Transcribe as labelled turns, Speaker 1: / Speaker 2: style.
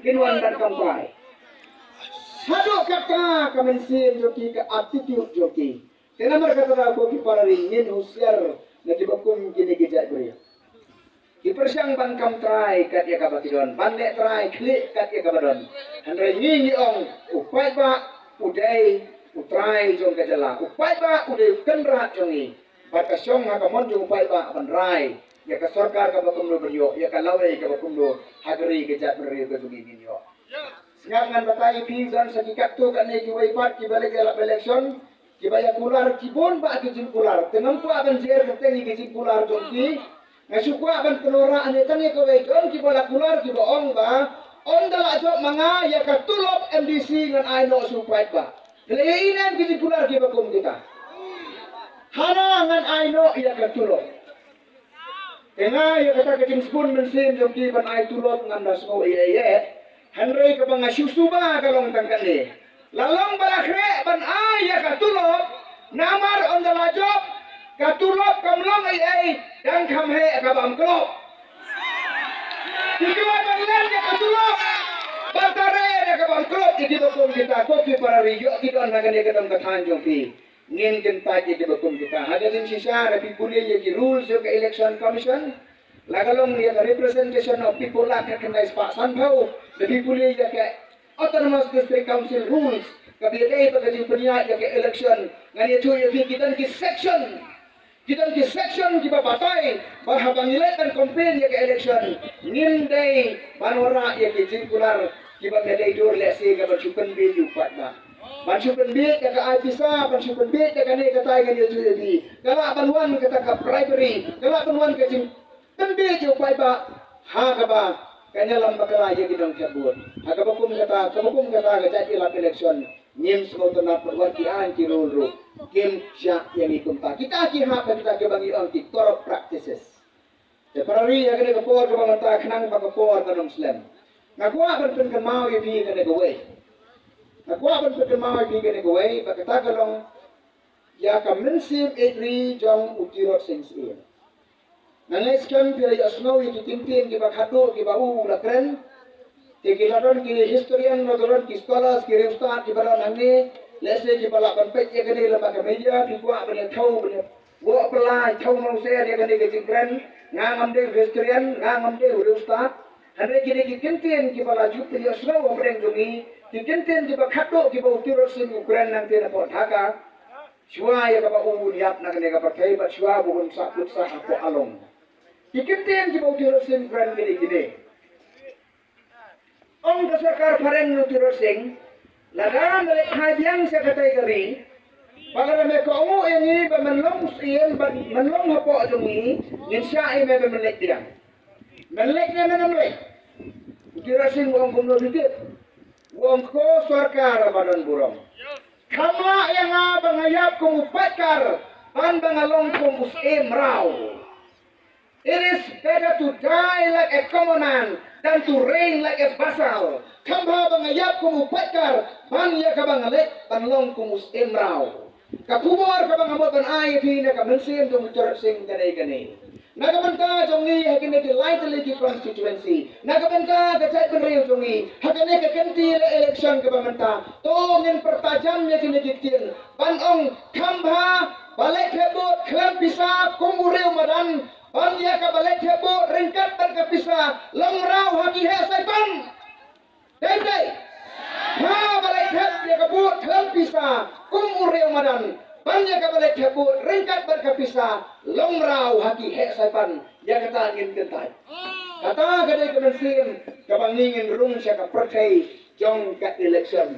Speaker 1: kinuan dan kampai. Hado kata kamensin joki ke attitude joki. Tenamar kata aku ki para ringin usiar na tibakum kini gejat beri. Kipersyang ban kam try kat ya kabakidon, ban le try klik kat ya kabadon. Handre ngi ong upai ba udai utrai jong kajala. Upai ba udai kenrat jongi. Batasyong hakamon jong upai ba ban rai. Ya ka sarkar ka bakum do beryo, ya ka lawai ka bakum do hagri gejat beri ka jongi ginyo. Siap ngan batai pi dan sekikat tu kat ni kiwai pat kibalik elak election. Kibaya kular kibon ba kijin kular. Tenang ku akan jer keteng kijin kular jongi. Ngasukwa akan penora ane tani kawai jon kibala kular kiboong ba. On dalak jok manga ya ka tulop MDC ngan aino supait ba. Leinen kijin kular kibakum kita. Hana ngan aino ya ka tulop. Tengah ya kata kijin spoon mensin jongi ban ai tulop ngan dasmo iya. Henry ke banga susu ba kalong tangkan ni. Lalong balakre ban ayah katulop namar on the lajop katulop kamlong ay dan kamhe kabam klop. Tiga banglan ya katulop batare ya kabam klop di bakum kita kopi para riyo kita nagan ya kadang kathanjong pi. Ngin kenta di bakum kita. Hadarin sisa rapi kuliah ya ki rules ya ke election commission. Lagalong ya ke representation of people lah kena ispak sanpau. Lebih boleh ya ke autonomous district council rules. Kabinet pagkajing peniak ya ke election. Ngani itu ya kita ki section. Kita ki section kita batai. Bahabang ilet dan campaign ya ke election. Ngindai manora ya ke jingkular. Kita medai dur lesi ke bersyukur bil yupat ba. Bersyukur bil ya ke Aibisa. Bersyukur bil ya ke ni katai ngani itu jadi. Kalau abanwan kata ke primary. Kalau abanwan ke jing. Tenbil yupai ba. Ha ka ba. Kanya lam bakala ya gidong kabut. Hakabakum kata gajat ilap election. Nyim semua tenap perwakilan ki rulu. Kim syak yang ikumta. Kita ki hak kita ke bagi orang ki corrupt practices. Ya parari ya kena kapor ke bangta kenang bakapor ke Muslim. Ngakua berpen ke mau ibi kena gawai. Ngakua berpen ke mau ibi kena gawai. Bakata kalong ya ka mensim edri jong utirot singsin. Nangis kan bila yasnau itu tintin kita khadu kita lakren, kita lawan kita historian lawan kita sekolah kita ustad kita lawan ni, lesson kita lawan pet ya kini lembaga media, kita punya tahu punya, buat pelai tahu manusia dia kini kecingkran, ngam deh historian, ngam deh ustad, hari kita tintin kita laju bila yasnau apa yang jungi, tintin kita khadu kita utirus Ukraine nanti nak Dhaka, shua ya kita lihat nak kini kita pakai, shua bukan sakut sah apa along. Ikintian kita utirosin brand gini. Om dasar pareng utirosin, lagam balik hadiang sekatai kari. Pagar mereka omu ini bermenlong sian bermenlong hapok jungi, insya ini bermenlek dia. Menleknya menlek. Utirosin uang kumno dikit, uang ko sarkar badan burung. Kamla yang bangayap kumupakar, ban bangalong kumus emrau. It is better to die like a common man than to reign like a vassal. Kamba bangayap kumupakar, ban ya kabangalek, banlong kumus emrau. Kapumor kabangamot ban ayati na kamansin jong utirosing ganay-ganay. Nagabanta jongi hakine ti lightly ki constituency. Nagabanta kacay penrew jongi hakine kakanti election kabamanta. Tongin pertajam ya kinigiktin. Banong kamba balik hebot klam bisa kumuriw madan. Banya ka balik hebo ringkat berkepisa longrau hagi hesai pan. Dai. Ha balik heb ya kabut kempisa kumureu madan. Banya ka balik hebo ringkat berkepisa longrau hagi hesai pan. Ya kata angin kentai. Kata kadai kemensin kabangingin rung siya ka percay jong ka election.